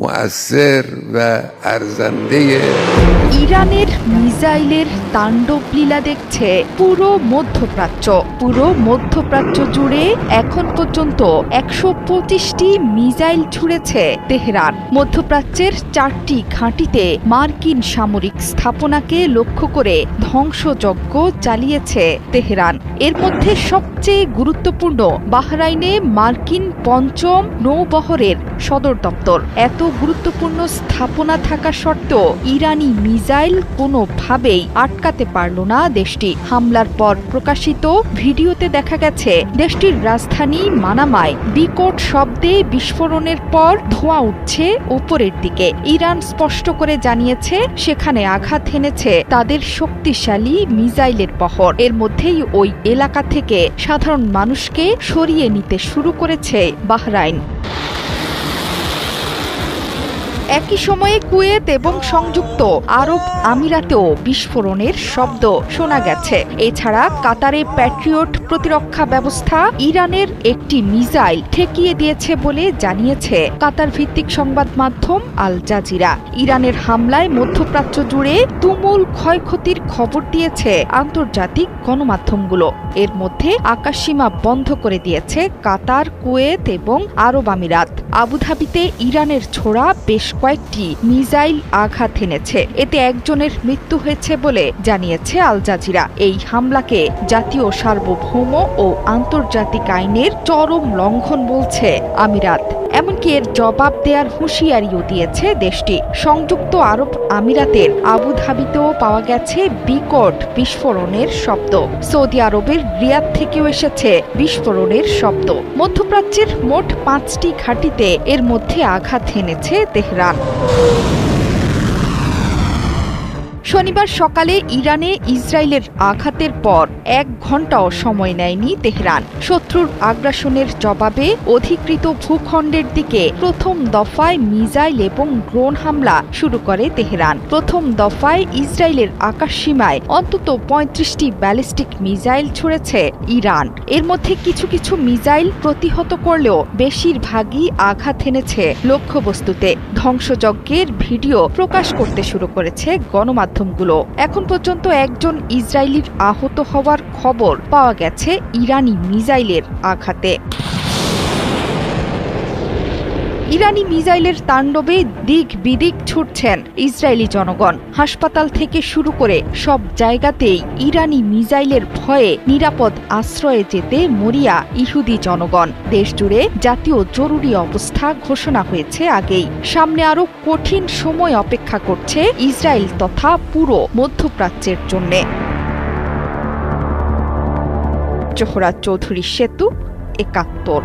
مؤثر و ارزنده ইরানের মিসাইলের তাণ্ডব লীলা দেখছে পুরো মধ্যপ্রাচ্য জুড়ে এখন পর্যন্ত ১২৫টি মিসাইল ছুড়েছে তেহরান। মধ্যপ্রাচ্যের ৪টি ঘাঁটিতে মার্কিন সামরিক স্থাপনাকে লক্ষ্য করে ধ্বংসযজ্ঞ চালিয়েছে তেহরান। এর মধ্যে সবচেয়ে গুরুত্বপূর্ণ বাহরাইনে মার্কিন ৫ম নৌবহরের সদর দপ্তর। এত গুরুত্বপূর্ণ স্থাপনা থাকা সত্ত্বেও ইরানি মিসাইল কোনোভাবেই আটকাতে পারল না দেশটি। হামলার পর প্রকাশিত ভিডিওতে দেখা গেছে দেশটির রাজধানী মানামায় বিকট শব্দে বিস্ফোরণের পর ধোঁয়া উঠছে উপরের দিকে। ইরান স্পষ্ট করে জানিয়েছে সেখানে আঘাত হেনেছে তাদের শক্তিশালী মিসাইলের বহর। এর মধ্যেই ওই এলাকা থেকে সাধারণ মানুষকে সরিয়ে নিতে শুরু করেছে বাহরাইন। একই সময়ে কুয়েত এবং সংযুক্ত আরব আমিরাতেও বিস্ফোরণের শব্দ শোনা গেছে। এছাড়া কাতারে প্যাট্রিয়ট প্রতিরক্ষা ব্যবস্থা ইরানের একটি মিসাইল ঠেকিয়ে দিয়েছে বলে জানিয়েছে কাতার ভিত্তিক সংবাদ মাধ্যম আল জাজিরা। ইরানের হামলায় মধ্যপ্রাচ্য জুড়ে তুমুল ক্ষয়ক্ষতির খবর দিয়েছে আন্তর্জাতিক গণমাধ্যমগুলো। এর মধ্যে আকাশসীমা বন্ধ করে দিয়েছে কাতার, কুয়েত এবং আরব আমিরাত। আবুধাবিতে ইরানের ছোড়া বেশ কয়েকটি মিসাইল আঘাত এনেছে। এতে একজনের মৃত্যু হয়েছে বলে জানিয়েছে আল জাজিরা। এই হামলাকে জাতীয় সার্বভৌম ও আন্তর্জাতিক আইনের চরম লঙ্ঘন বলছে আমিরাত। এমনকি এর জবাব দেওয়ার হুঁশিয়ারিও দিয়েছে দেশটি। সংযুক্ত আরব আমিরাতের আবুধাবিতেও পাওয়া গেছে বিকট বিস্ফোরণের শব্দ। সৌদি আরবের রিয়াদ থেকেও এসেছে বিস্ফোরণের শব্দ। মধ্যপ্রাচ্যের মোট 5টি ঘাঁটিতে এর মধ্যে আঘাত হেনেছে তেহরান। শনিবার সকালে ইরানে ইসরায়েলের আঘাতের পর 1 ঘণ্টাও সময় নেয়নি তেহরান। শত্রুর আগ্রাসনের জবাবে অধিকৃত ভূখণ্ডের দিকে প্রথম দফায় মিসাইল এবং ড্রোন হামলা শুরু করে তেহরান। প্রথম দফায় ইসরায়েলের আকাশসীমায় অন্তত 35টি ব্যালিস্টিক মিসাইল ছুড়েছে ইরান। এর মধ্যে কিছু কিছু মিসাইল প্রতিহত করলেও বেশিরভাগই আঘাত হেনেছে লক্ষ্যবস্তুতে। ধ্বংসযজ্ঞের ভিডিও প্রকাশ করতে শুরু করেছে গণমাধ্যম। এখন পর্যন্ত একজন ইসরায়েলির আহত হওয়ার খবর পাওয়া গেছে ইরানি মিসাইলের আঘাতে। ইরানি মিসাইলের তাণ্ডবে দিক বিদিক ছুটছেন ইসরায়েলি জনগণ। হাসপাতাল থেকে শুরু করে সব জায়গাতেই ইরানি মিসাইলের ভয়ে নিরাপদ আশ্রয়ে যেতে মরিয়া ইহুদি জনগণ। দেশজুড়ে জাতীয় জরুরি অবস্থা ঘোষণা হয়েছে আগেই। সামনে আরও কঠিন সময় অপেক্ষা করছে ইসরায়েল তথা পুরো মধ্যপ্রাচ্যের জন্যে। জোহরা চৌধুরী সেতু, ৭১।